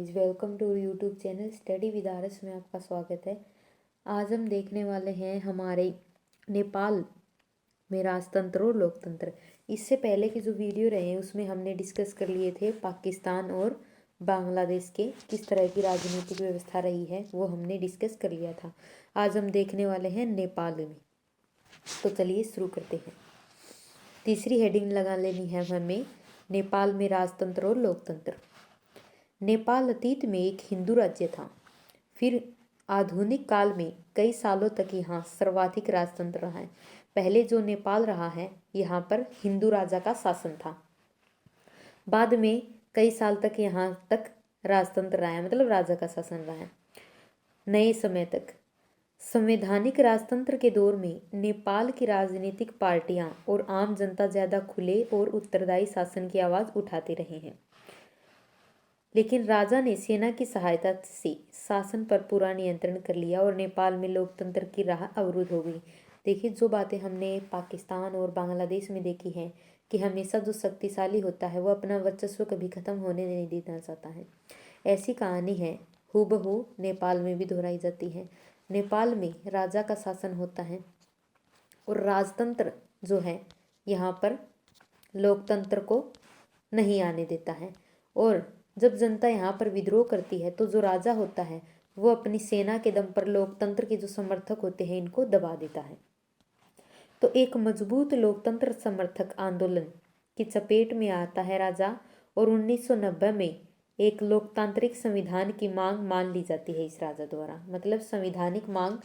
Guys, welcome to YouTube channel study with RS में आपका स्वागत है। आज हम देखने वाले हैं हमारे नेपाल में राजतंत्र और लोकतंत्र। इससे पहले के जो वीडियो रहे उसमें हमने डिस्कस कर लिए थे पाकिस्तान और बांग्लादेश के किस तरह की राजनीतिक व्यवस्था रही है, वो हमने डिस्कस कर लिया था। आज हम देखने वाले हैं नेपाल में। तो चलिए शुरू करते हैं। तीसरी हेडिंग लगा लेनी है हमें, नेपाल में राजतंत्र और लोकतंत्र। नेपाल अतीत में एक हिंदू राज्य था, फिर आधुनिक काल में कई सालों तक यहाँ सर्वाधिक राजतंत्र रहा है। पहले जो नेपाल रहा है यहाँ पर हिंदू राजा का शासन था, बाद में कई साल तक यहाँ तक राजतंत्र रहा है, मतलब राजा का शासन रहा है। नए समय तक संवैधानिक राजतंत्र के दौर में नेपाल की राजनीतिक पार्टियां और आम जनता ज़्यादा खुले और उत्तरदायी शासन की आवाज़ उठाते रहे हैं, लेकिन राजा ने सेना की सहायता से शासन पर पूरा नियंत्रण कर लिया और नेपाल में लोकतंत्र की राह अवरुद्ध हो गई। देखिए, जो बातें हमने पाकिस्तान और बांग्लादेश में देखी हैं कि हमेशा जो शक्तिशाली होता है वो अपना वर्चस्व कभी खत्म होने नहीं देना चाहता है, ऐसी कहानी है हूबहू नेपाल में भी दोहराई जाती है। नेपाल में राजा का शासन होता है और राजतंत्र जो है यहाँ पर लोकतंत्र को नहीं आने देता है, और जब जनता यहाँ पर विद्रोह करती है तो जो राजा होता है वो अपनी सेना के दम पर लोकतंत्र के जो समर्थक होते हैं इनको दबा देता है। तो एक मजबूत लोकतंत्र समर्थक आंदोलन की चपेट में आता है राजा, और 1990 में एक लोकतांत्रिक संविधान की मांग मान ली जाती है इस राजा द्वारा, मतलब संविधानिक मांग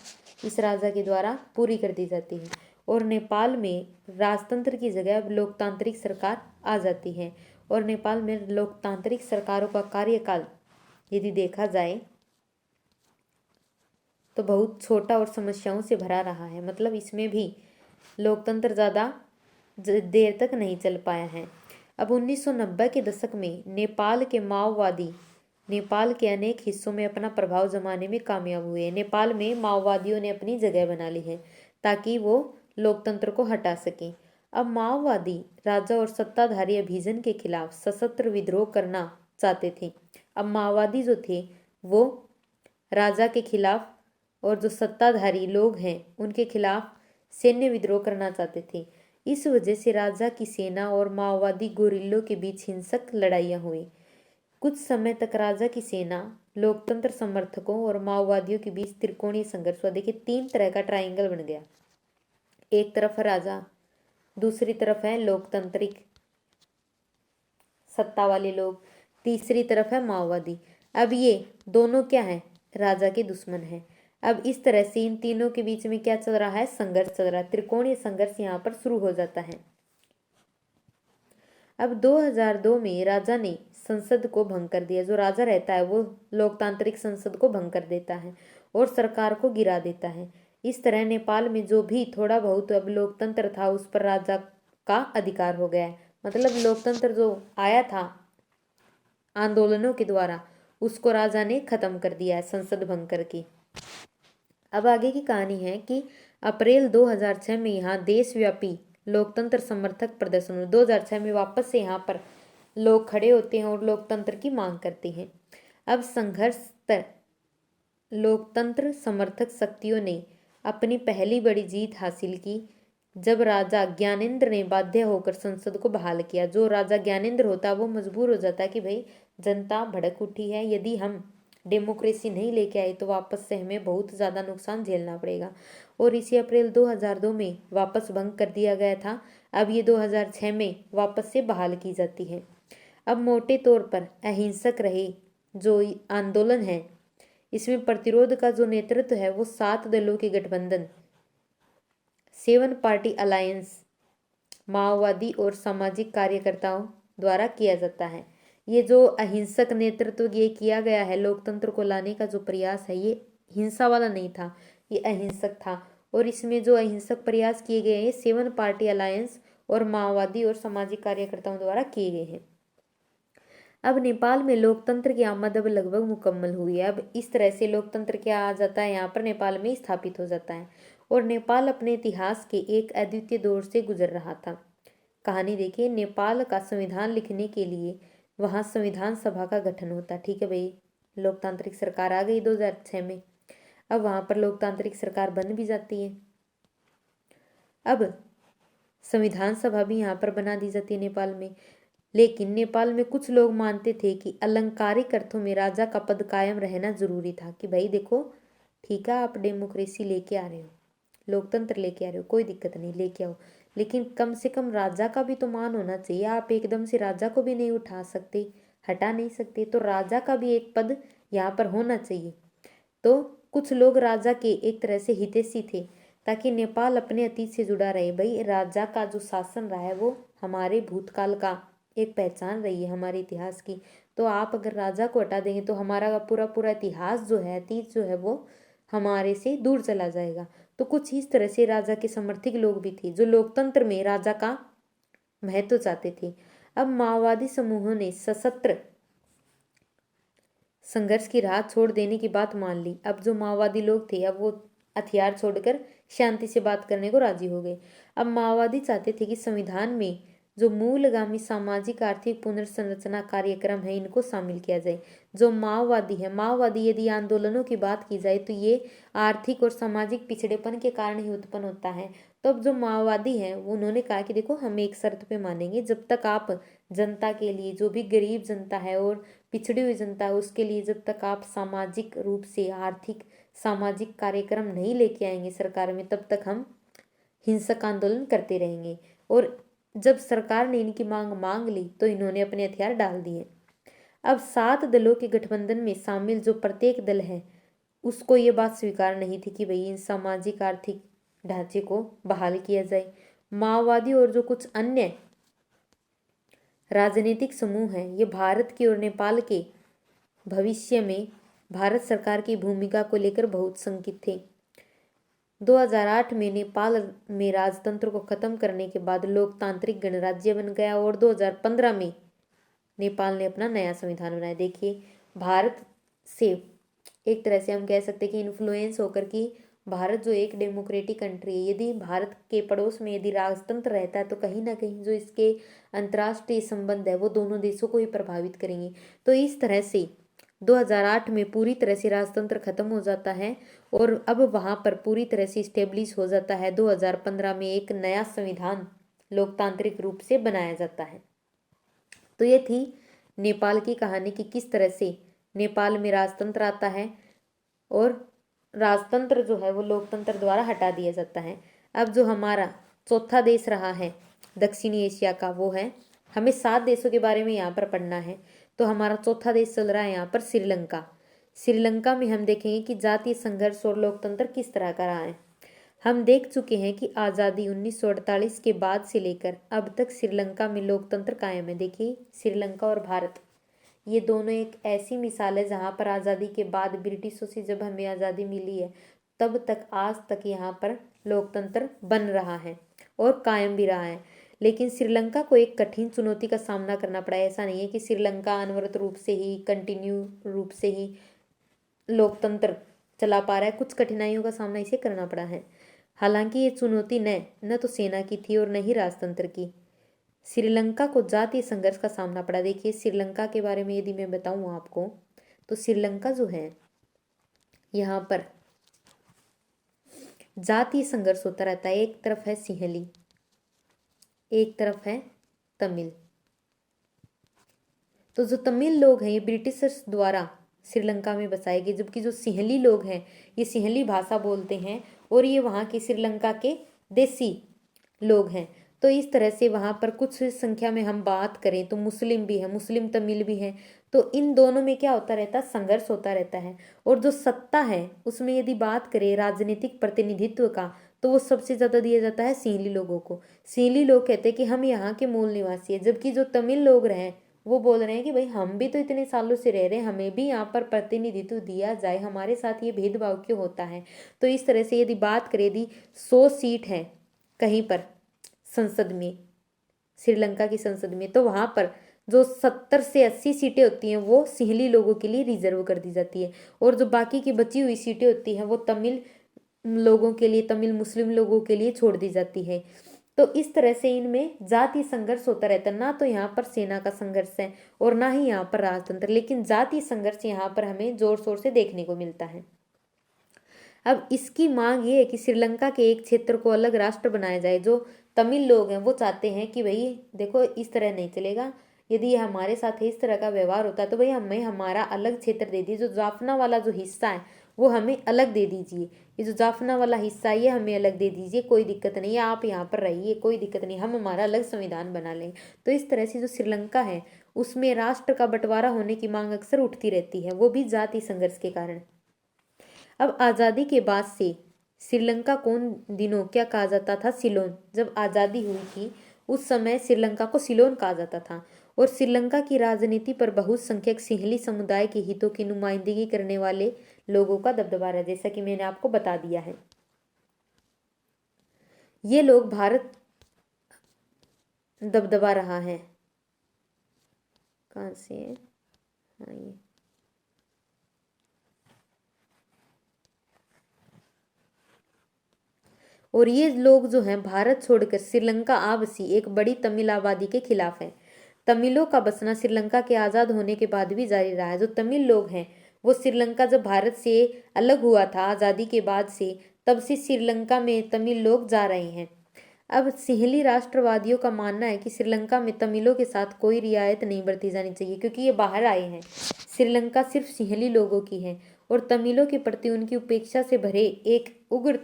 इस राजा के द्वारा पूरी कर दी जाती है और नेपाल में राजतंत्र की जगह अब लोकतांत्रिक सरकार आ जाती है। और नेपाल में लोकतांत्रिक सरकारों का कार्यकाल यदि देखा जाए तो बहुत छोटा और समस्याओं से भरा रहा है, मतलब इसमें भी लोकतंत्र ज़्यादा देर तक नहीं चल पाया है। अब 1990 के दशक में नेपाल के माओवादी नेपाल के अनेक हिस्सों में अपना प्रभाव जमाने में कामयाब हुए। नेपाल में माओवादियों ने अपनी जगह बना ली है ताकि वो लोकतंत्र को हटा सकें। अब माओवादी राजा और सत्ताधारी अभिजन के खिलाफ सशस्त्र विद्रोह करना चाहते थे। अब माओवादी जो थे वो राजा के खिलाफ और जो सत्ताधारी लोग हैं उनके खिलाफ सैन्य विद्रोह करना चाहते थे। इस वजह से राजा की सेना और माओवादी गोरिल्लों के बीच हिंसक लड़ाइयाँ हुई। कुछ समय तक राजा की सेना, लोकतंत्र समर्थकों और माओवादियों के बीच त्रिकोणीय संघर्ष हुआ। देखिए, 3 तरह का ट्रायंगल बन गया। एक तरफ है राजा, दूसरी तरफ है लोकतांत्रिक सत्ता वाले लोग, तीसरी तरफ है माओवादी। अब ये दोनों क्या है? राजा के दुश्मन हैं। अब इस तरह से इन तीनों के बीच में क्या चल रहा है? संघर्ष चल रहा है। त्रिकोणीय संघर्ष यहाँ पर शुरू हो जाता है। अब 2002 में राजा ने संसद को भंग कर दिया। जो राजा रहता है वो लोकतांत्रिक संसद को भंग कर देता है और सरकार को गिरा देता है। इस तरह नेपाल में जो भी थोड़ा बहुत अब लोकतंत्र था उस पर राजा का अधिकार हो गया है, मतलब लोकतंत्र जो आया था आंदोलनों के द्वारा उसको राजा ने खत्म कर दिया है संसद भंग करके। अब आगे की कहानी है कि अप्रैल 2006 में यहाँ देशव्यापी लोकतंत्र समर्थक प्रदर्शन 2006 में वापस से यहाँ पर लोग खड़े होते हैं और लोकतंत्र की मांग करते हैं। अब संघर्ष लोकतंत्र समर्थक शक्तियों ने अपनी पहली बड़ी जीत हासिल की जब राजा ज्ञानेंद्र ने बाध्य होकर संसद को बहाल किया। जो राजा ज्ञानेंद्र होता वो मजबूर हो जाता कि भाई जनता भड़क उठी है, यदि हम डेमोक्रेसी नहीं लेके आए तो वापस से हमें बहुत ज़्यादा नुकसान झेलना पड़ेगा, और इसी अप्रैल 2002 में वापस भंग कर दिया गया था। अब ये 2006 में वापस से बहाल की जाती है। अब मोटे तौर पर अहिंसक रहे जो आंदोलन है, इसमें प्रतिरोध का जो नेतृत्व है वो 7 दलों के गठबंधन 7 पार्टी अलायंस माओवादी और सामाजिक कार्यकर्ताओं द्वारा किया जाता है। ये जो अहिंसक नेतृत्व ये किया गया है, लोकतंत्र को लाने का जो प्रयास है ये हिंसा वाला नहीं था, ये अहिंसक था, और इसमें जो अहिंसक प्रयास किए गए हैं 7 पार्टी अलायंस और माओवादी और सामाजिक कार्यकर्ताओं द्वारा किए गए हैं। अब नेपाल में लोकतंत्र की आमद अब लगभग मुकम्मल हुई है। अब इस तरह से लोकतंत्र क्या आ जाता है यहाँ पर नेपाल में स्थापित हो जाता है, और नेपाल अपने इतिहास के एक अद्वितीय दौर से गुजर रहा था। कहानी देखिए, नेपाल का संविधान लिखने के लिए वहाँ संविधान सभा का गठन होता। ठीक है भाई, लोकतांत्रिक सरकार आ गई 2006 में। अब वहाँ पर लोकतांत्रिक सरकार बन भी जाती है। अब संविधान सभा भी यहाँ पर बना दी जाती है नेपाल में। लेकिन नेपाल में कुछ लोग मानते थे कि अलंकारिक अर्थों में राजा का पद कायम रहना जरूरी था, कि भाई देखो ठीक है, आप डेमोक्रेसी लेके आ रहे हो, लोकतंत्र लेके आ रहे हो, कोई दिक्कत नहीं, लेके आओ, लेकिन कम से कम राजा का भी तो मान होना चाहिए। आप एकदम से राजा को भी नहीं उठा सकते, हटा नहीं सकते, तो राजा का भी एक पद यहाँ पर होना चाहिए। तो कुछ लोग राजा के एक तरह से हितैषी थे, ताकि नेपाल अपने अतीत से जुड़ा रहे। भाई राजा का जो शासन रहा है वो हमारे भूतकाल का एक पहचान रही है, हमारे इतिहास की। तो आप अगर राजा को हटा देंगे तो हमारा पूरा पूरा इतिहास जो है, अतीत जो है, वो हमारे से दूर चला जाएगा। तो कुछ इस तरह से राजा के समर्थक लोग भी थे, जो लोकतंत्र में राजा का महत्व चाहते थे। अब माओवादी समूहों ने सशस्त्र संघर्ष की राह छोड़ देने की बात मान ली। अब जो माओवादी लोग थे, अब वो हथियार छोड़कर शांति से बात करने को राजी हो गए। अब माओवादी चाहते थे कि संविधान में जो मूलगामी सामाजिक आर्थिक पुनर्संरचना कार्यक्रम है, इनको शामिल किया जाए। जो माओवादी है, माओवादी यदि आंदोलनों की बात की जाए तो ये आर्थिक और सामाजिक पिछड़ेपन के कारण ही उत्पन्न होता है। तो अब जो माओवादी हैं उन्होंने कहा कि देखो हम एक शर्त पे मानेंगे, जब तक आप जनता के लिए, जो भी गरीब जनता है और पिछड़ी हुई जनता है, उसके लिए जब तक आप सामाजिक रूप से आर्थिक सामाजिक कार्यक्रम नहीं लेके आएंगे सरकार में, तब तक हम हिंसक आंदोलन करते रहेंगे। और जब सरकार ने इनकी मांग मान ली तो इन्होंने अपने हथियार डाल दिए। अब 7 दलों के गठबंधन में शामिल जो प्रत्येक दल है, उसको ये बात स्वीकार नहीं थी कि भाई इन सामाजिक आर्थिक ढांचे को बहाल किया जाए। माओवादी और जो कुछ अन्य राजनीतिक समूह हैं, ये भारत की और नेपाल के भविष्य में भारत सरकार की भूमिका को लेकर बहुत शंकित थे। 2008 में नेपाल में राजतंत्र को खत्म करने के बाद लोकतांत्रिक गणराज्य बन गया और 2015 में नेपाल ने अपना नया संविधान बनाया। देखिए, भारत से एक तरह से हम कह सकते हैं कि इन्फ्लुएंस होकर कि भारत जो एक डेमोक्रेटिक कंट्री है, यदि भारत के पड़ोस में यदि राजतंत्र रहता है तो कहीं ना कहीं जो इसके अंतर्राष्ट्रीय संबंध है वो दोनों देशों को ही प्रभावित करेंगे। तो इस तरह से 2008 में पूरी तरह से राजतंत्र खत्म हो जाता है और अब वहां पर पूरी तरह से स्टेब्लिश हो जाता है। 2015 में एक नया संविधान लोकतांत्रिक रूप से बनाया जाता है। तो ये थी नेपाल की कहानी कि किस तरह से नेपाल में राजतंत्र आता है और राजतंत्र जो है वो लोकतंत्र द्वारा हटा दिया जाता है। अब जो हमारा चौथा देश रहा है दक्षिणी एशिया का, वो है, हमें 7 देशों के बारे में यहाँ पर पढ़ना है। तो हमारा चौथा देश चल रहा है यहाँ पर श्रीलंका। श्रीलंका में हम देखेंगे कि जातीय संघर्ष और लोकतंत्र किस तरह का रहा है। हम देख चुके हैं कि आज़ादी 1948 के बाद से लेकर अब तक श्रीलंका में लोकतंत्र कायम है। देखिए, श्रीलंका और भारत, ये दोनों एक ऐसी मिसाल है जहाँ पर आज़ादी के बाद ब्रिटिशों से जब हमें आज़ादी मिली है तब तक आज तक यहाँ पर लोकतंत्र बन रहा है और कायम भी रहा है। लेकिन श्रीलंका को एक कठिन चुनौती का सामना करना पड़ा है। ऐसा नहीं है कि श्रीलंका अनवरत रूप से ही, कंटिन्यू रूप से ही लोकतंत्र चला पा रहा है, कुछ कठिनाइयों का सामना इसे करना पड़ा है। हालांकि ये चुनौती न तो सेना की थी और न ही राजतंत्र की। श्रीलंका को जातीय संघर्ष का सामना पड़ा। देखिए, श्रीलंका के बारे में यदि मैं बताऊं आपको, तो श्रीलंका जो है यहाँ पर जातीय संघर्ष होता रहता है। एक तरफ है सिंहली, एक तरफ है तमिल। तो जो तमिल लोग हैं ये ब्रिटिशर्स द्वारा श्रीलंका में बसाए गए, जबकि जो सिंहली लोग हैं ये सिंहली भाषा बोलते हैं और ये वहाँ के श्रीलंका के देसी लोग हैं। तो इस तरह से वहाँ पर कुछ संख्या में हम बात करें तो मुस्लिम भी है, मुस्लिम तमिल भी है। तो इन दोनों में क्या होता रहता है, संघर्ष होता रहता है। और जो सत्ता है उसमें यदि बात करें राजनीतिक प्रतिनिधित्व का, तो वो सबसे ज़्यादा दिया जाता है सिंहली लोगों को। सिंहली लोग कहते हैं कि हम यहाँ के मूल निवासी है, जबकि जो तमिल लोग रहे वो बोल रहे हैं कि भाई हम भी तो इतने सालों से रह रहे हैं, हमें भी यहाँ पर प्रतिनिधित्व दिया जाए, हमारे साथ ये भेदभाव क्यों होता है। तो इस तरह से यदि बात करें, यदि 100 सीट है कहीं पर संसद में, श्रीलंका की संसद में, तो वहाँ पर जो 70 से 80 सीटें होती हैं वो सिंहली लोगों के लिए रिजर्व कर दी जाती है और जो बाकी की बची हुई सीटें होती हैं वो तमिल लोगों के लिए, तमिल मुस्लिम लोगों के लिए छोड़ दी जाती है। तो इस तरह से इनमें जाति संघर्ष होता रहता है, ना तो यहाँ पर सेना का संघर्ष है और ना ही यहाँ पर राजतंत्र, लेकिन जाति संघर्ष यहाँ पर हमें जोर शोर से देखने को मिलता है। अब इसकी मांग ये है कि श्रीलंका के एक क्षेत्र को अलग राष्ट्र बनाया जाए। जो तमिल लोग हैं वो चाहते हैं कि भाई देखो इस तरह नहीं चलेगा, यदि ये हमारे साथ इस तरह का व्यवहार होता है तो भाई हमें हमारा अलग क्षेत्र दे दीजिए, जो जाफना वाला जो हिस्सा है वो हमें अलग दे दीजिए, ये जो जाफना वाला हिस्सा है ये हमें अलग दे दीजिए, कोई दिक्कत नहीं है, आप यहाँ पर रहिए, कोई दिक्कत नहीं, हम हमारा अलग संविधान बना लेंगे। तो इस तरह से जो श्रीलंका है उसमें राष्ट्र का बंटवारा होने की मांग अक्सर उठती रहती है, वो भी जाति संघर्ष के कारण। अब आज़ादी के बाद से श्रीलंका को उन दिनों क्या कहा जाता था, सिलोन। जब आज़ादी हुई थी उस समय श्रीलंका को सिलोन कहा जाता था और श्रीलंका की राजनीति पर बहुसंख्यक सिंहली समुदाय के हितों की नुमाइंदगी करने वाले लोगों का दबदबा रहा, जैसा कि मैंने आपको बता दिया है। ये लोग भारत दबदबा रहा है, कहाँ से है, हाँ ये और ये लोग जो हैं भारत छोड़कर श्रीलंका आ बसी एक बड़ी तमिल आबादी के खिलाफ है। तमिलों का बसना श्रीलंका के आज़ाद होने के बाद भी जारी रहा है। जो तमिल लोग हैं वो श्रीलंका जब भारत से अलग हुआ था आज़ादी के बाद से, तब से श्रीलंका में तमिल लोग जा रहे हैं। अब सिंहली राष्ट्रवादियों का मानना है कि श्रीलंका में तमिलों के साथ कोई रियायत नहीं बरती जानी चाहिए, क्योंकि ये बाहर आए हैं। श्रीलंका सिर्फ सिंहली लोगों की है और तमिलों के प्रति उनकी उपेक्षा से भरे एक उग्र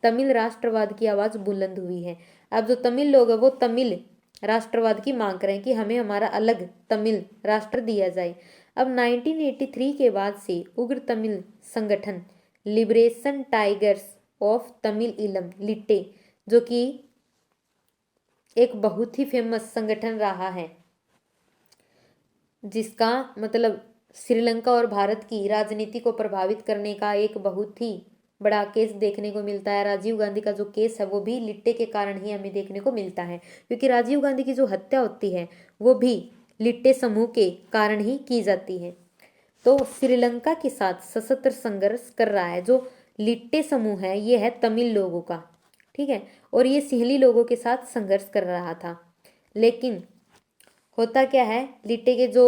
तमिल राष्ट्रवाद की आवाज़ बुलंद हुई है। अब जो तमिल लोग हैं वो तमिल राष्ट्रवाद की मांग कर रहे हैं कि हमें हमारा अलग तमिल राष्ट्र दिया जाए। अब 1983 के बाद से उग्र तमिल संगठन लिबरेशन टाइगर्स ऑफ तमिल इलम लिट्टे, जो कि एक बहुत ही फेमस संगठन रहा है, जिसका मतलब श्रीलंका और भारत की राजनीति को प्रभावित करने का एक बहुत ही बड़ा केस देखने को मिलता है। राजीव गांधी का जो केस है वो भी लिट्टे के कारण ही हमें देखने को मिलता है, क्योंकि राजीव गांधी की जो हत्या होती है वो भी लिट्टे समूह के कारण ही की जाती है। तो श्रीलंका के साथ सशस्त्र संघर्ष कर रहा है जो लिट्टे समूह है, ये है तमिल लोगों का, ठीक है, और ये सिंहली लोगों के साथ संघर्ष कर रहा था। लेकिन होता क्या है, लिट्टे के जो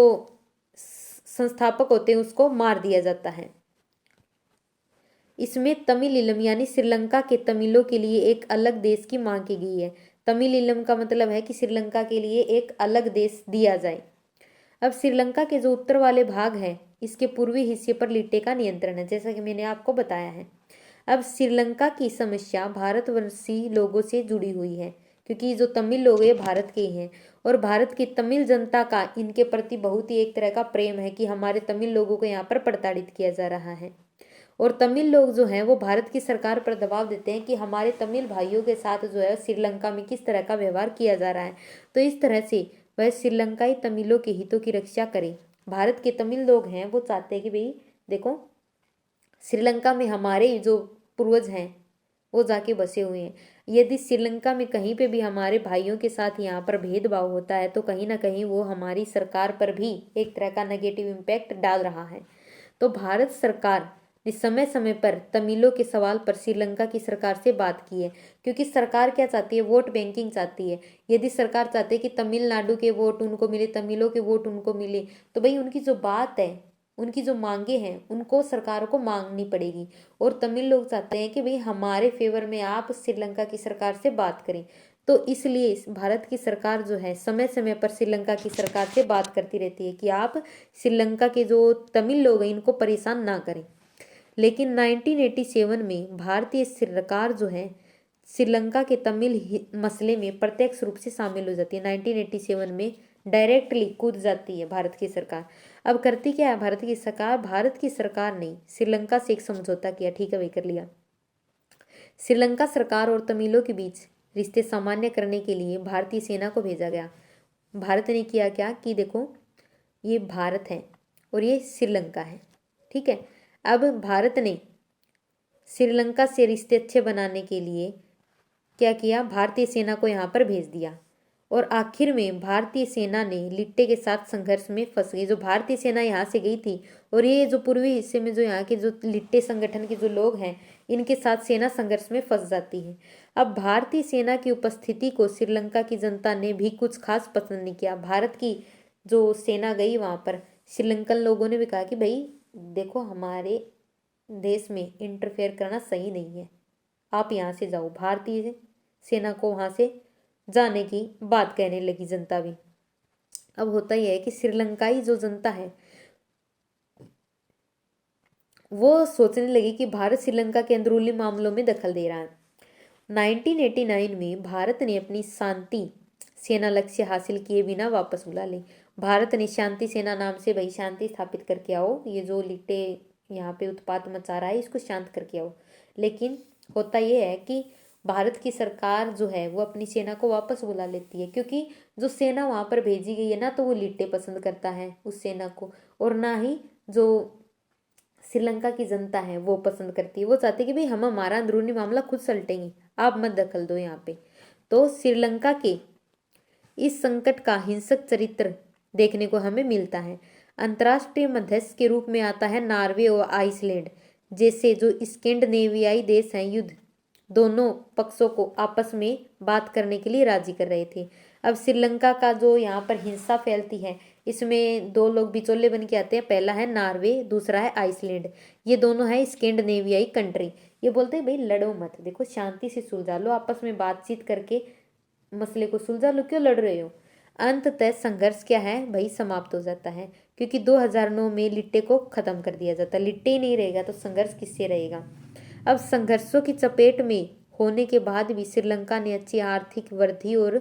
संस्थापक होते हैं उसको मार दिया जाता है। इसमें तमिल इलम यानी श्रीलंका के तमिलों के लिए एक अलग देश की मांग की गई है। तमिल इलम का मतलब है कि श्रीलंका के लिए एक अलग देश दिया जाए। अब श्रीलंका के जो उत्तर वाले भाग हैं इसके पूर्वी हिस्से पर लिट्टे का नियंत्रण है, जैसा कि मैंने आपको बताया है। अब श्रीलंका की समस्या भारतवर्षी लोगों से जुड़ी हुई है, क्योंकि जो तमिल लोग हैं भारत के ही हैं और भारत की तमिल जनता का इनके प्रति बहुत ही एक तरह का प्रेम है कि हमारे तमिल लोगों को यहाँ पर प्रताड़ित किया जा रहा है। और तमिल लोग जो हैं वो भारत की सरकार पर दबाव देते हैं कि हमारे तमिल भाइयों के साथ जो है श्रीलंका में किस तरह का व्यवहार किया जा रहा है। तो इस तरह से वह श्रीलंकाई तमिलों के हितों की रक्षा करें। भारत के तमिल लोग हैं वो चाहते हैं कि भाई देखो श्रीलंका में हमारे जो पूर्वज हैं वो जाके बसे हुए हैं, यदि श्रीलंका में कहीं पे भी हमारे भाइयों के साथ यहाँ पर भेदभाव होता है तो कहीं ना कहीं वो हमारी सरकार पर भी एक तरह का नेगेटिव इम्पैक्ट डाल रहा है। तो भारत सरकार ने समय समय पर तमिलों के सवाल पर श्रीलंका की सरकार से बात की है, क्योंकि सरकार क्या चाहती है, वोट बैंकिंग चाहती है। यदि सरकार चाहती है कि तमिलनाडु के वोट उनको मिले, तमिलों के वोट उनको मिले, तो भाई उनकी जो बात है, उनकी जो मांगे हैं उनको सरकार को मांगनी पड़ेगी। और तमिल लोग चाहते हैं कि भाई हमारे फेवर में आप श्रीलंका की सरकार से बात करें। तो इसलिए भारत की सरकार जो है समय समय पर श्रीलंका की सरकार से बात करती रहती है कि आप श्रीलंका के जो तमिल लोग हैं इनको परेशान ना करें। लेकिन 1987 में भारतीय सरकार जो है श्रीलंका के तमिल मसले में प्रत्यक्ष रूप से शामिल हो जाती है। 1987 में डायरेक्टली कूद जाती है भारत की सरकार। अब करती क्या है भारत की सरकार ने श्रीलंका से एक समझौता किया, ठीक है, वही कर लिया। श्रीलंका सरकार और तमिलों के बीच रिश्ते सामान्य करने के लिए भारतीय सेना को भेजा गया। भारत ने किया क्या कि देखो ये भारत है और ये श्रीलंका है, ठीक है। अब भारत ने श्रीलंका से रिश्ते अच्छे बनाने के लिए क्या किया, भारतीय सेना को यहाँ पर भेज दिया और आखिर में भारतीय सेना ने लिट्टे के साथ संघर्ष में फंस गई। जो भारतीय सेना यहाँ से गई थी और ये जो पूर्वी हिस्से में जो यहाँ के जो लिट्टे संगठन के जो लोग हैं, इनके साथ सेना संघर्ष में फंस जाती है। अब भारतीय सेना की उपस्थिति को श्रीलंका की जनता ने भी कुछ खास पसंद नहीं किया। भारत की जो सेना गई वहां पर, श्रीलंकन लोगों ने भी कहा कि भाई देखो, हमारे देश में इंटरफेयर करना सही नहीं है, आप यहाँ से जाओ। भारतीय सेना को वहां से जाने की बात कहने लगी जनता भी। अब होता यह है कि श्रीलंकाई जो जनता है वो सोचने लगी कि भारत श्रीलंका के अंदरूनी मामलों में दखल दे रहा है। 1989 में भारत ने अपनी शांति सेना लक्ष्य हासिल किए बिना वापस बुला ली। भारत ने शांति सेना नाम से भाई शांति स्थापित करके आओ, ये जो लिट्टे यहाँ पे उत्पात मचा रहा है इसको शांत करके आओ। लेकिन होता यह है कि भारत की सरकार जो है वो अपनी सेना को वापस बुला लेती है, क्योंकि जो सेना वहां पर भेजी गई है ना, तो वो लिट्टे पसंद करता है उस सेना को, और ना ही जो श्रीलंका की जनता है वो पसंद करती है। वो चाहते हैं कि भाई हम हमारा अंदरूनी मामला खुद सलटेंगे, आप मत दखल दो यहाँ पे। तो श्रीलंका के इस संकट का हिंसक चरित्र देखने को हमें मिलता है। अंतर्राष्ट्रीय मध्यस्थ के रूप में आता है नॉर्वे और आइसलैंड जैसे जो स्कैंडिनेवियाई देश हैं। युद्ध दोनों पक्षों को आपस में बात करने के लिए राजी कर रहे थे। अब श्रीलंका का जो यहाँ पर हिंसा फैलती है, इसमें दो लोग बिचौले बन के आते हैं। पहला है नॉर्वे, दूसरा है आइसलैंड। ये दोनों है स्कैंडिनेवियाई कंट्री। ये बोलते हैं भाई लड़ो मत, देखो शांति से सुलझा लो, आपस में बातचीत करके मसले को सुलझा लो, क्यों लड़ रहे हो। अंततः संघर्ष क्या है भाई, समाप्त हो जाता है, क्योंकि 2009 में लिट्टे को खत्म कर दिया जाता है। लिट्टे ही नहीं रहेगा तो संघर्ष किससे रहेगा। अब संघर्षों की चपेट में होने के बाद भी श्रीलंका ने अच्छी आर्थिक वृद्धि और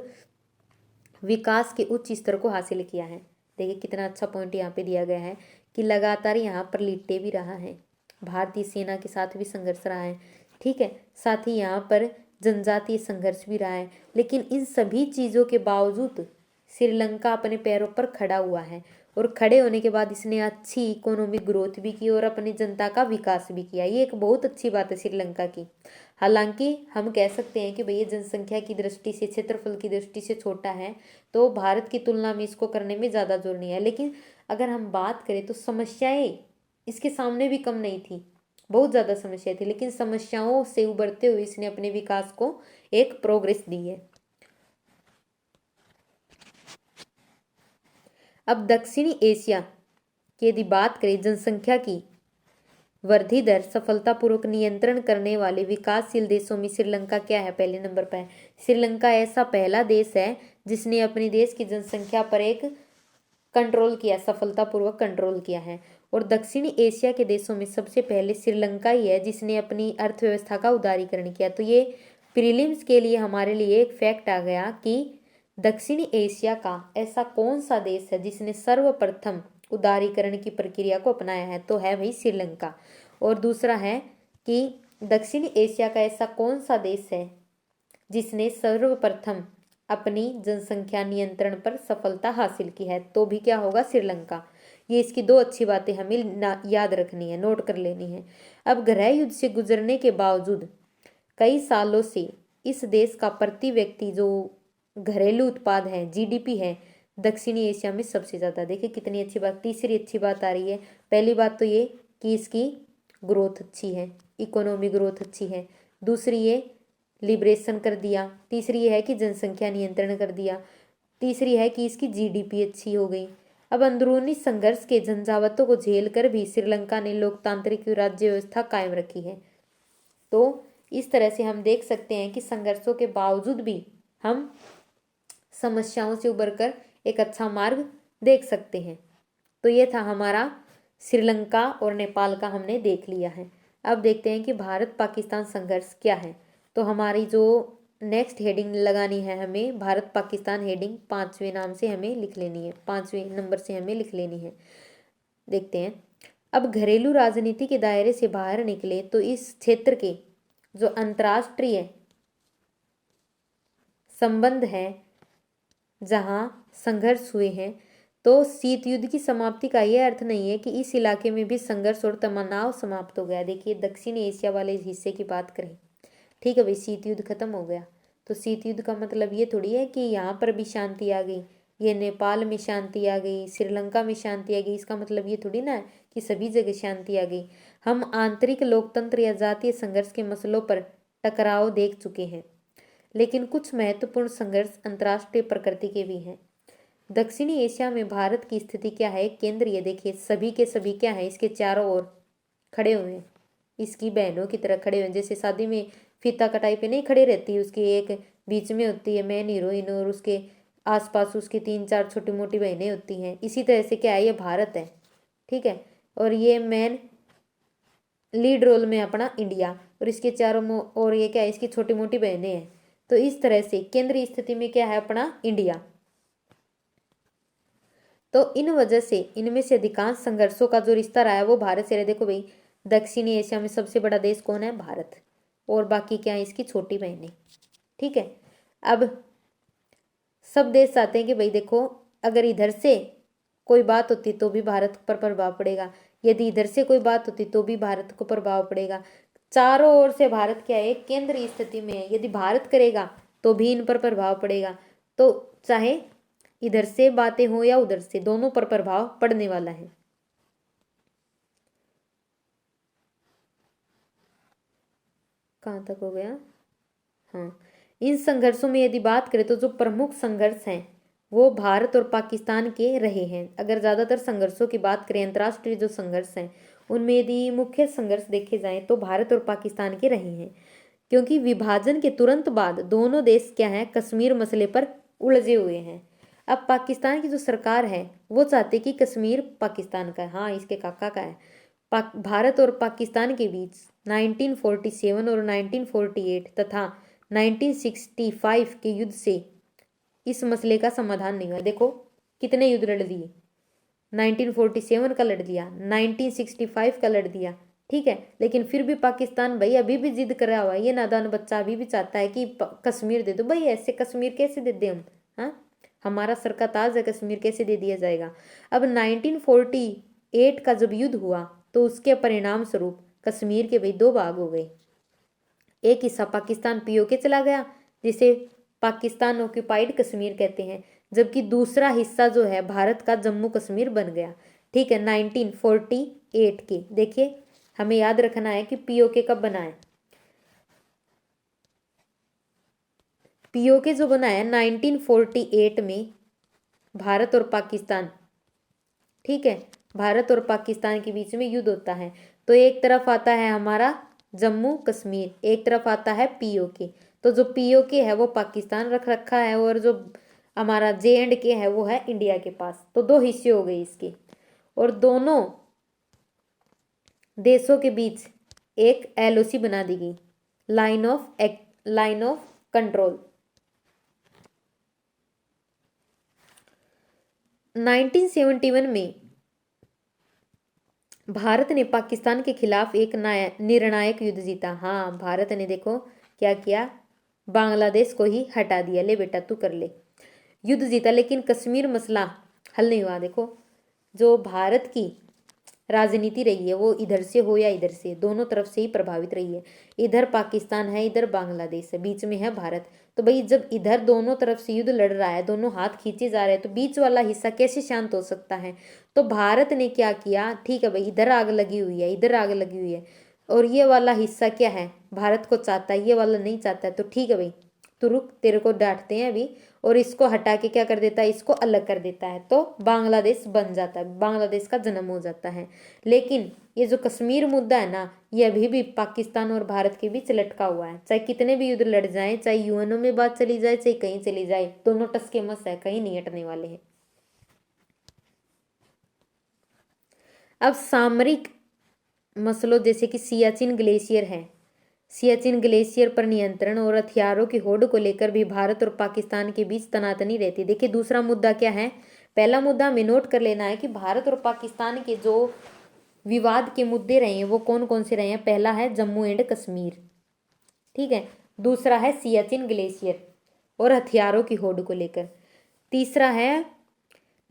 विकास के उच्च स्तर को हासिल किया है। देखिए कितना अच्छा पॉइंट यहाँ पे दिया गया है कि लगातार यहाँ पर लिट्टे भी रहा है, भारतीय सेना के साथ भी संघर्ष रहा है, ठीक है, साथ ही यहाँ पर जनजातीय संघर्ष भी रहा है। लेकिन इन सभी चीज़ों के बावजूद श्रीलंका अपने पैरों पर खड़ा हुआ है, और खड़े होने के बाद इसने अच्छी इकोनॉमिक ग्रोथ भी की और अपनी जनता का विकास भी किया। ये एक बहुत अच्छी बात है श्रीलंका की। हालांकि हम कह सकते हैं कि भैया जनसंख्या की दृष्टि से, क्षेत्रफल की दृष्टि से छोटा है, तो भारत की तुलना में इसको करने में ज़्यादा जोर नहीं है। लेकिन अगर हम बात करें तो समस्याएं इसके सामने भी कम नहीं थी, बहुत ज़्यादा समस्या थी, लेकिन समस्याओं से उबरते हुए इसने अपने विकास को एक प्रोग्रेस दी है। अब दक्षिणी एशिया की यदि बात करें, जनसंख्या की वृद्धि दर सफलतापूर्वक नियंत्रण करने वाले विकासशील देशों में श्रीलंका क्या है, पहले नंबर पर है। श्रीलंका ऐसा पहला देश है जिसने अपने देश की जनसंख्या पर एक कंट्रोल किया, सफलतापूर्वक कंट्रोल किया है। और दक्षिणी एशिया के देशों में सबसे पहले श्रीलंका ही है जिसने अपनी अर्थव्यवस्था का उदारीकरण किया। तो ये प्रीलिम्स के लिए हमारे लिए एक फैक्ट आ गया कि दक्षिणी एशिया का ऐसा कौन सा देश है जिसने सर्वप्रथम उदारीकरण की प्रक्रिया को अपनाया है, तो है भाई श्रीलंका। और दूसरा है कि दक्षिणी एशिया का ऐसा कौन सा देश है जिसने सर्वप्रथम अपनी जनसंख्या नियंत्रण पर सफलता हासिल की है, तो भी क्या होगा, श्रीलंका। ये इसकी दो अच्छी बातें हमें याद रखनी है, नोट कर लेनी है। अब गृह युद्ध से गुजरने के बावजूद कई सालों से इस देश का प्रति व्यक्ति जो घरेलू उत्पाद है, जीडीपी है, दक्षिणी एशिया में सबसे ज़्यादा। देखिए कितनी अच्छी बात, तीसरी अच्छी बात आ रही है। पहली बात तो ये कि इसकी ग्रोथ अच्छी है, इकोनॉमी ग्रोथ अच्छी है। दूसरी ये लिबरेशन कर दिया। तीसरी ये है कि जनसंख्या नियंत्रण कर दिया। तीसरी है कि इसकी जीडीपी अच्छी हो गई। अब अंदरूनी संघर्ष के झंझावातों को झेल कर भी श्रीलंका ने लोकतांत्रिक राज्य व्यवस्था कायम रखी है। तो इस तरह से हम देख सकते हैं कि संघर्षों के बावजूद भी हम समस्याओं से उबरकर एक अच्छा मार्ग देख सकते हैं। तो ये था हमारा श्रीलंका और नेपाल का, हमने देख लिया है। अब देखते हैं कि भारत पाकिस्तान संघर्ष क्या है। तो हमारी जो नेक्स्ट हेडिंग लगानी है हमें, भारत पाकिस्तान हेडिंग 5वें नाम से हमें लिख लेनी है, 5वें नंबर से हमें लिख लेनी है। देखते हैं, अब घरेलू राजनीति के दायरे से बाहर निकले तो इस क्षेत्र के जो अंतर्राष्ट्रीय संबंध है, जहां संघर्ष हुए हैं, तो शीत युद्ध की समाप्ति का यह अर्थ नहीं है कि इस इलाके में भी संघर्ष और तनाव समाप्त हो गया। देखिए दक्षिण एशिया वाले हिस्से की बात करें, ठीक है भाई, शीत युद्ध खत्म हो गया, तो शीत युद्ध का मतलब ये थोड़ी है कि यहाँ पर भी शांति आ गई, ये नेपाल में शांति आ गई, श्रीलंका में शांति आ गई। इसका मतलब ये थोड़ी ना है कि सभी जगह शांति आ गई। हम आंतरिक लोकतंत्र या जातीय संघर्ष के मसलों पर टकराव देख चुके हैं, लेकिन कुछ महत्वपूर्ण संघर्ष अंतर्राष्ट्रीय प्रकृति के भी हैं। दक्षिणी एशिया में भारत की स्थिति क्या है? केंद्र ये देखिए, सभी के सभी क्या है, इसके चारों ओर खड़े हुए हैं, इसकी बहनों की तरह खड़े हुए हैं। जैसे शादी में फीता कटाई पे नहीं खड़े रहती, उसकी एक बीच में होती है मेन हीरोइन और उसके आसपास उसकी 3-4 छोटी मोटी बहनें होती हैं। इसी तरह से क्या है, ये भारत है, ठीक है, और ये मेन लीड रोल में अपना इंडिया, और इसके चारों और ये क्या है, इसकी छोटी मोटी बहनें हैं। तो इस तरह से केंद्रीय स्थिति में क्या है, अपना इंडिया। तो इन वजह से इनमें से अधिकांश संघर्षों का जो रिश्ता रहा है वो भारत से रहा। देखो भाई, दक्षिणी एशिया में सबसे बड़ा देश कौन है? भारत, और बाकी क्या है, इसकी छोटी बहनें, ठीक है। अब सब देश चाहते हैं कि भाई देखो, अगर इधर से कोई बात होती तो भी भारत पर प्रभाव पड़ेगा, यदि इधर से कोई बात होती तो भी भारत को प्रभाव पड़ेगा। चारों ओर से भारत क्या है, केंद्रीय स्थिति में है। यदि भारत करेगा तो भी इन पर प्रभाव पड़ेगा। तो चाहे इधर से बातें हो या उधर से, दोनों पर प्रभाव पड़ने वाला है। कहाँ तक हो गया? हाँ, इन संघर्षों में यदि बात करें तो जो प्रमुख संघर्ष हैं वो भारत और पाकिस्तान के रहे हैं। अगर ज़्यादातर संघर्षों की बात करें, अंतर्राष्ट्रीय जो संघर्ष हैं उनमें यदि मुख्य संघर्ष देखे जाएं तो भारत और पाकिस्तान के रहे हैं, क्योंकि विभाजन के तुरंत बाद दोनों देश क्या हैं, कश्मीर मसले पर उलझे हुए हैं। अब पाकिस्तान की जो सरकार है वो चाहते कि कश्मीर पाकिस्तान का है, हाँ इसके काका का है। भारत और पाकिस्तान के बीच 1947 और 1948 तथा 1965 के युद्ध से इस मसले का समाधान नहीं हुआ। देखो कितने युद्ध लड़ दिए, 1947 का लड़ दिया, 1965 का लड़ दिया, ठीक है, लेकिन फिर भी पाकिस्तान भाई अभी भी जिद कर रहा हुआ है। ये नादान बच्चा अभी भी चाहता है कि कश्मीर दे दो। भाई ऐसे कश्मीर कैसे दे दे हम? हाँ, हमारा सर का ताज है, कश्मीर कैसे दे दिया जाएगा? अब 1948 का जब युद्ध हुआ तो उसके परिणाम स्वरूप कश्मीर के भाई दो भाग हो गए। एक हिस्सा पाकिस्तान पीओके चला गया, जिसे पाकिस्तान ऑक्यूपाइड कश्मीर कहते हैं, जबकि दूसरा हिस्सा जो है भारत का जम्मू कश्मीर बन गया, ठीक है, 1948 के। देखिए हमें याद रखना है कि पीओके कब बना है। पीओके जो बना है 1948 में भारत और पाकिस्तान, ठीक है, भारत और पाकिस्तान के बीच में युद्ध होता है। तो एक तरफ आता है हमारा जम्मू कश्मीर, एक तरफ आता है पीओके। तो जो पीओके है वो पाकिस्तान रख रखा है और जो हमारा JNK है वो है इंडिया के पास। तो दो हिस्से हो गए इसके, और दोनों देशों के बीच एक LOC बना दी गई, लाइन ऑफ कंट्रोल। 1971 में भारत ने पाकिस्तान के खिलाफ एक निर्णायक युद्ध जीता। हाँ, भारत ने देखो क्या किया, बांग्लादेश को ही हटा दिया, ले बेटा तू कर ले, युद्ध जीता, लेकिन कश्मीर मसला हल नहीं हुआ। देखो जो भारत की राजनीति रही है वो इधर से हो या इधर से, दोनों तरफ से ही प्रभावित रही है। इधर पाकिस्तान है, इधर बांग्लादेश है, बीच में है भारत। तो भाई जब इधर दोनों तरफ से युद्ध लड़ रहा है, दोनों हाथ खींचे जा रहे हैं, तो बीच वाला हिस्सा कैसे शांत हो सकता है? तो भारत ने क्या किया, ठीक है भाई इधर आग लगी हुई है, इधर आग लगी हुई है, और ये वाला हिस्सा क्या है, भारत को चाहता है, ये वाला नहीं चाहता है, तो ठीक है भाई तू रुक, तेरे को डांटते हैं अभी, और इसको हटा के क्या कर देता है, इसको अलग कर देता है, तो बांग्लादेश बन जाता है, बांग्लादेश का जन्म हो जाता है। लेकिन ये जो कश्मीर मुद्दा है ना, ये अभी भी पाकिस्तान और भारत के बीच लटका हुआ है। चाहे कितने भी युद्ध लड़ जाए, चाहे यूएनओ में बात चली जाए, चाहे कहीं चली जाए, दोनों टसके मस है, कहीं नहीं हटने वाले हैं। अब सामरिक मसलों जैसे कि सियाचिन ग्लेशियर है, सियाचिन ग्लेशियर पर नियंत्रण और हथियारों की होड़ को लेकर भी भारत और पाकिस्तान के बीच तनातनी रहती। देखिए दूसरा मुद्दा क्या है, पहला मुद्दा हमें नोट कर लेना है कि भारत और पाकिस्तान के जो विवाद के मुद्दे रहे हैं वो कौन कौन से रहे हैं। पहला है जम्मू एंड कश्मीर, ठीक है, दूसरा है सियाचिन ग्लेशियर और हथियारों की होड़ को लेकर, तीसरा है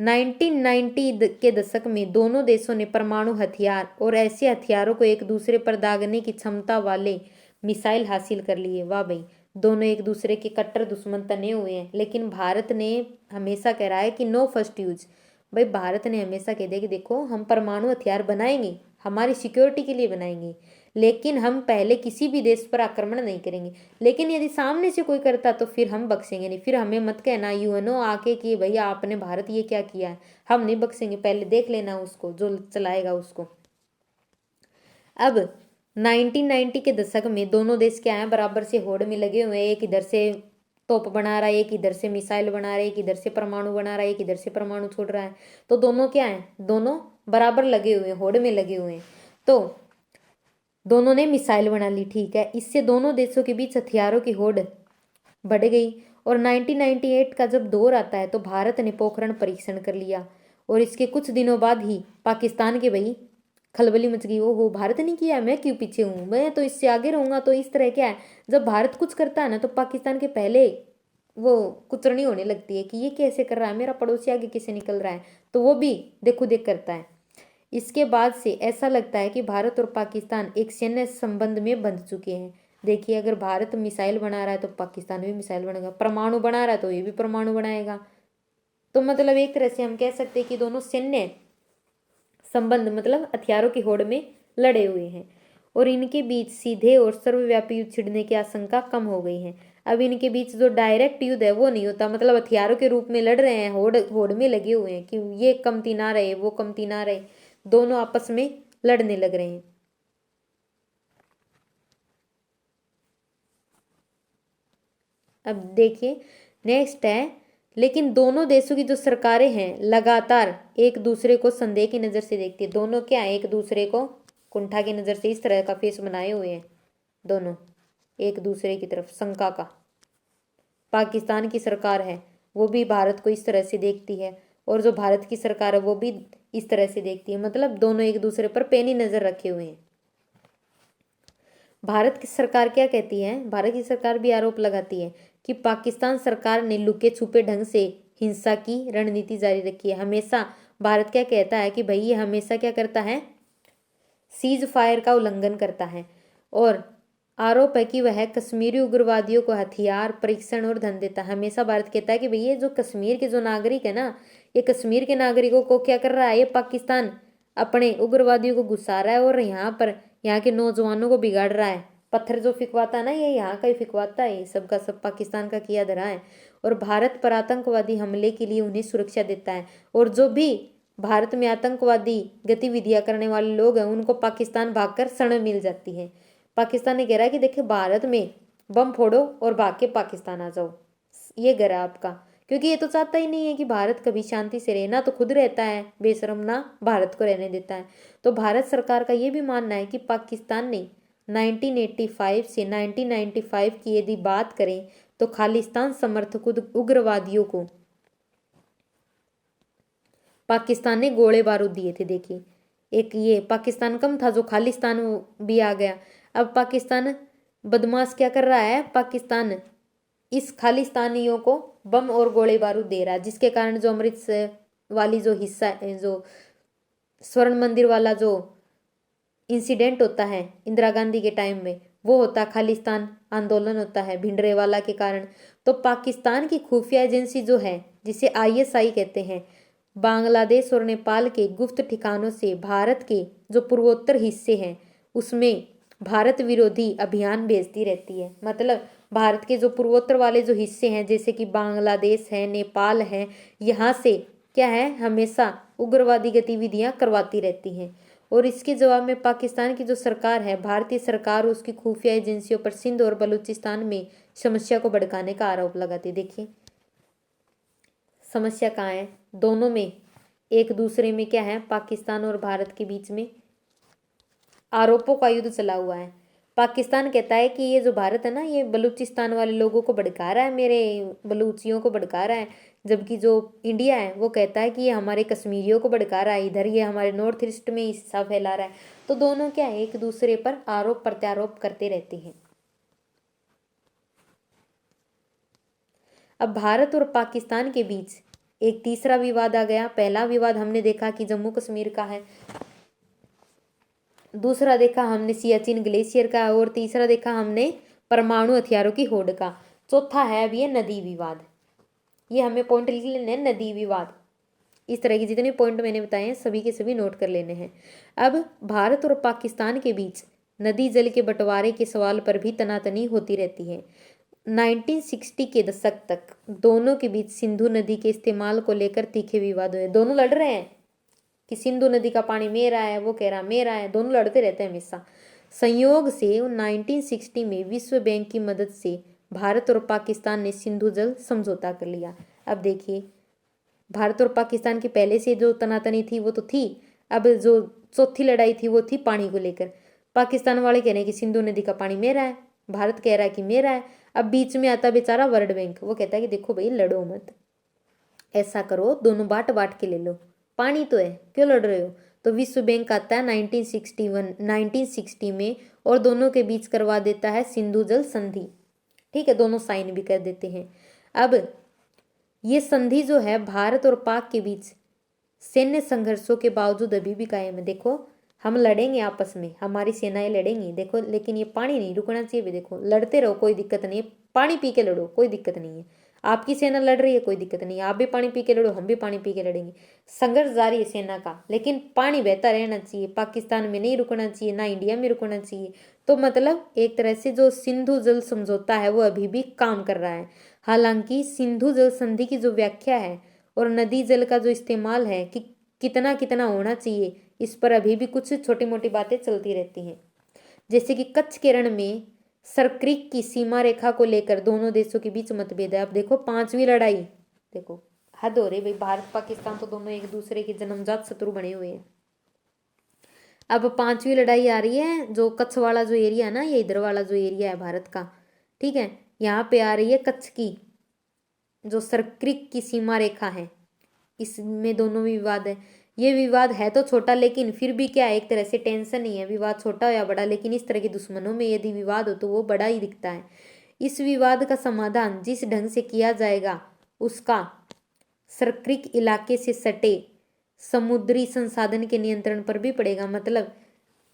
1990 के दशक में दोनों देशों ने परमाणु हथियार और ऐसे हथियारों को एक दूसरे पर दागने की क्षमता वाले मिसाइल हासिल कर लिए। वाह भाई, दोनों एक दूसरे के कट्टर दुश्मन तने हुए हैं, लेकिन भारत ने हमेशा कह रहा है कि नो फर्स्ट यूज। भाई भारत ने हमेशा कह दिया कि देखो हम परमाणु हथियार बनाएंगे, हमारी सिक्योरिटी के लिए बनाएंगे, लेकिन हम पहले किसी भी देश पर आक्रमण नहीं करेंगे। लेकिन यदि सामने से कोई करता तो फिर हम बख्शेंगे नहीं। फिर हमें मत कहना यूएनओ आके कि भैया आपने भारत ये क्या किया है, हम नहीं बख्शेंगे, पहले देख लेना उसको जो चलाएगा उसको। अब 1990 के दशक में दोनों देश क्या है, बराबर से होड़ में लगे हुए हैं। एक इधर से तोप बना रहा है, एक इधर से मिसाइल बना रहा है, एक इधर से परमाणु बना रहा है, एक इधर से परमाणु छोड़ रहा है। तो दोनों क्या है, दोनों बराबर लगे हुए हैं, होड़ में लगे हुए हैं। तो दोनों ने मिसाइल बना ली, ठीक है। इससे दोनों देशों के बीच हथियारों की होड़ बढ़ गई। और 1998 का जब दौर आता है तो भारत ने पोखरण परीक्षण कर लिया, और इसके कुछ दिनों बाद ही पाकिस्तान के भाई खलबली मच गई। ओहो भारत ने किया, मैं क्यों पीछे हूँ, मैं तो इससे आगे रहूंगा। तो इस तरह क्या है, जब भारत कुछ करता है ना तो पाकिस्तान के पहले वो कुचरनी होने लगती है कि ये कैसे कर रहा है, मेरा पड़ोसी आगे कैसे निकल रहा है, तो वो भी देखो देख करता है। इसके बाद से ऐसा लगता है कि भारत और पाकिस्तान एक सैन्य संबंध में बंध चुके हैं। देखिए अगर भारत मिसाइल बना रहा है तो पाकिस्तान भी मिसाइल बनाएगा, परमाणु बना रहा है तो ये भी परमाणु बनाएगा। तो मतलब एक तरह से हम कह सकते हैं कि दोनों सैन्य संबंध मतलब हथियारों की होड़ में लड़े हुए हैं, और इनके बीच सीधे और सर्वव्यापी युद्ध छिड़ने की आशंका कम हो गई है। अब इनके बीच जो डायरेक्ट युद्ध है वो नहीं होता, मतलब हथियारों के रूप में लड़ रहे हैं, होड़ होड़ में लगे हुए हैं कि ये कमती ना रहे वो कमती ना रहे, दोनों आपस में लड़ने लग रहे हैं। अब देखिए नेक्स्ट है, लेकिन दोनों देशों की जो सरकारें हैं लगातार एक दूसरे को संदेह की नज़र से देखती है। दोनों क्या एक दूसरे को कुंठा की नज़र से इस तरह का फेस बनाए हुए हैं, दोनों एक दूसरे की तरफ शंका का। पाकिस्तान की सरकार है वो भी भारत को इस तरह से देखती है, और जो भारत की सरकार है वो भी इस तरह से देखती है, मतलब दोनों एक दूसरे पर पैनी नज़र रखे हुए हैं। भारत की सरकार क्या कहती है, भारत की सरकार भी आरोप लगाती है कि पाकिस्तान सरकार ने लुके छुपे ढंग से हिंसा की रणनीति जारी रखी है। हमेशा भारत क्या कहता है कि भाई ये हमेशा क्या करता है, सीज फायर का उल्लंघन करता है, और आरोप है कि वह कश्मीरी उग्रवादियों को हथियार प्रशिक्षण और धन देता है। हमेशा भारत कहता है कि भैया जो कश्मीर के जो नागरिक है ना, ये कश्मीर के नागरिकों को क्या कर रहा है, ये पाकिस्तान अपने उग्रवादियों को घुसा रहा है, और यहाँ के नौजवानों को बिगाड़ रहा है। पत्थर जो फिकवाता है ना, ये यहाँ का ही फिकवाता है, सबका सब पाकिस्तान का किया धरा है। और भारत पर आतंकवादी हमले के लिए उन्हें सुरक्षा देता है, और जो भी भारत में आतंकवादी गतिविधियां करने वाले लोग हैं उनको पाकिस्तान भागकर शरण मिल जाती है। पाकिस्तान ने कह रहा है कि देखिए भारत में बम फोड़ो और भाग के पाकिस्तान आ जाओ, ये घर है आपका, क्योंकि ये तो चाहता ही नहीं है कि भारत कभी शांति से रहे, ना तो खुद रहता है बेशरम, ना भारत को रहने देता है। तो भारत सरकार का ये भी मानना है कि पाकिस्तान ने 1985 से 1995 की यदि बात करें तो खालिस्तान समर्थक उग्रवादियों को पाकिस्तान ने गोले बारूद दिए थे। देखिए एक ये पाकिस्तान कम था जो खालिस्तान भी आ गया। अब पाकिस्तान बदमाश क्या कर रहा है, पाकिस्तान इस खालिस्तानियों को बम और गोले बारूद दे रहा है, जिसके कारण जो अमृतसर वाली जो हिस्सा है, जो स्वर्ण मंदिर वाला जो इंसिडेंट होता है इंदिरा गांधी के टाइम में, वो होता खालिस्तान आंदोलन होता है भिंडरेवाला के कारण। तो पाकिस्तान की खुफिया एजेंसी जो है जिसे आईएसआई कहते हैं, बांग्लादेश और नेपाल के गुप्त ठिकानों से भारत के जो पूर्वोत्तर हिस्से हैं उसमें भारत विरोधी अभियान भेजती रहती है। मतलब भारत के जो पूर्वोत्तर वाले जो हिस्से हैं जैसे कि बांग्लादेश है, नेपाल है, यहाँ से क्या है हमेशा उग्रवादी गतिविधियां करवाती रहती हैं। और इसके जवाब में पाकिस्तान की जो सरकार है, भारतीय सरकार उसकी खुफिया एजेंसियों पर सिंध और बलूचिस्तान में समस्या को भड़काने का आरोप लगाती है। देखिए समस्या कहाँ है, दोनों में एक दूसरे में क्या है, पाकिस्तान और भारत के बीच में आरोपों का युद्ध चला हुआ है। पाकिस्तान कहता है कि ये जो भारत है ना, ये बलूचिस्तान वाले लोगों को भड़का रहा है, मेरे बलूचियों को भड़का रहा है, जबकि जो इंडिया है वो कहता है कि ये हमारे कश्मीरियों को भड़का रहा है, इधर ये हमारे नॉर्थ ईस्ट में हिस्सा फैला रहा है। तो दोनों क्या है एक दूसरे पर आरोप प्रत्यारोप करते रहते हैं। अब भारत और पाकिस्तान के बीच एक तीसरा विवाद आ गया। पहला विवाद हमने देखा कि जम्मू कश्मीर का है, दूसरा देखा हमने सियाचिन ग्लेशियर का, और तीसरा देखा हमने परमाणु हथियारों की होड़ का। चौथा है अब ये नदी विवाद, ये हमें पॉइंट लिख लेने हैं, नदी विवाद। इस तरह के जितने पॉइंट मैंने बताए हैं सभी के सभी नोट कर लेने हैं। अब भारत और पाकिस्तान के बीच नदी जल के बंटवारे के सवाल पर भी तनातनी होती रहती है। 1960 के दशक तक दोनों के बीच सिंधु नदी के इस्तेमाल को लेकर तीखे विवाद हुए। दोनों लड़ रहे हैं कि सिंधु नदी का पानी मेरा है, वो कह रहा मेरा है, दोनों लड़ते रहते हैं हमेशा। संयोग से 1960 में विश्व बैंक की मदद से भारत और पाकिस्तान ने सिंधु जल समझौता कर लिया। अब देखिए, भारत और पाकिस्तान की पहले से जो तनातनी थी वो तो थी, अब जो चौथी लड़ाई थी वो थी पानी को लेकर। पाकिस्तान वाले कह रहे हैं कि सिंधु नदी का पानी मेरा है, भारत कह रहा है कि मेरा है। अब बीच में आता बेचारा वर्ल्ड बैंक, वो कहता है कि देखो भाई लड़ो मत, ऐसा करो दोनों बांट बांट के ले लो, पानी तो है, क्यों लड़ रहे हो। तो विश्व बैंक आता है 1960 में और दोनों के बीच करवा देता है सिंधु जल संधि। ठीक है, दोनों साइन भी कर देते हैं। अब ये संधि जो है भारत और पाक के बीच सैन्य संघर्षों के बावजूद अभी भी कायम है। देखो हम लड़ेंगे आपस में, हमारी सेनाएं लड़ेंगी, देखो, लेकिन ये पानी नहीं रुकना चाहिए भी। देखो लड़ते रहो, कोई दिक्कत नहीं है, पानी पी के लड़ो, कोई दिक्कत नहीं है। आपकी सेना लड़ रही है, कोई दिक्कत नहीं है, आप भी पानी पी के लड़ो, हम भी पानी पी के लड़ेंगे। संघर्ष जारी है सेना का, लेकिन पानी बहता रहना चाहिए। पाकिस्तान में नहीं रुकना चाहिए, ना इंडिया में रुकना चाहिए। तो मतलब एक तरह से जो सिंधु जल समझौता है वो अभी भी काम कर रहा है। हालांकि सिंधु जल संधि की जो व्याख्या है और नदी जल का जो इस्तेमाल है कि कितना कितना होना चाहिए, इस पर अभी भी कुछ छोटी मोटी बातें चलती रहती हैं। जैसे कि कच्छ के रण में सरक्रिक की सीमा रेखा को लेकर दोनों देशों के बीच मतभेद है। अब देखो 5वीं लड़ाई, देखो हद हो रही भाई, भारत पाकिस्तान तो दोनों एक दूसरे के जन्मजात शत्रु बने हुए हैं। अब 5वीं लड़ाई आ रही है, जो कच्छ वाला जो एरिया है ना, ये इधर वाला जो एरिया है भारत का, ठीक है, यहाँ पे आ रही है कच्छ की जो सरक्रिक की सीमा रेखा है, इसमें दोनों में विवाद है। ये विवाद है तो छोटा, लेकिन फिर भी क्या है, एक तरह से टेंशन ही है, विवाद छोटा हो या बड़ा, लेकिन इस तरह के दुश्मनों में यदि विवाद हो तो वो बड़ा ही दिखता है। इस विवाद का समाधान जिस ढंग से किया जाएगा उसका सरक्रिक इलाके से सटे समुद्री संसाधन के नियंत्रण पर भी पड़ेगा। मतलब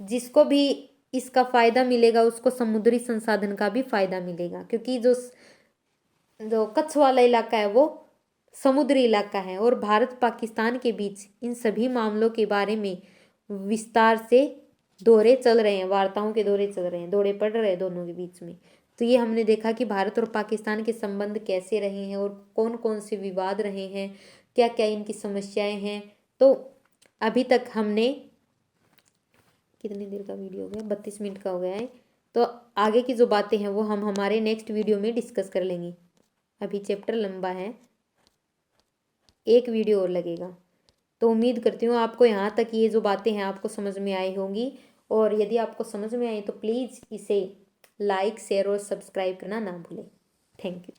जिसको भी इसका फायदा मिलेगा उसको समुद्री संसाधन का भी फायदा मिलेगा, क्योंकि जो कच्छ वाला इलाका है वो समुद्री इलाका है और भारत पाकिस्तान के बीच इन सभी मामलों के बारे में विस्तार से दौरे चल रहे हैं, वार्ताओं के दौरे चल रहे हैं, दौरे पड़ रहे हैं दोनों के बीच में। तो ये हमने देखा कि भारत और पाकिस्तान के संबंध कैसे रहे हैं और कौन कौन से विवाद रहे हैं, क्या क्या इनकी समस्याएं हैं। तो अभी तक हमने, कितनी देर का वीडियो हो गया, 32 मिनट का हो गया है। तो आगे की जो बातें हैं वो हम हमारे नेक्स्ट वीडियो में डिस्कस कर लेंगे। अभी चैप्टर लंबा है, एक वीडियो और लगेगा। तो उम्मीद करती हूँ आपको यहाँ तक ये जो बातें हैं आपको समझ में आई होंगी, और यदि आपको समझ में आई तो प्लीज़ इसे लाइक, शेयर और सब्सक्राइब करना ना भूलें। Thank you.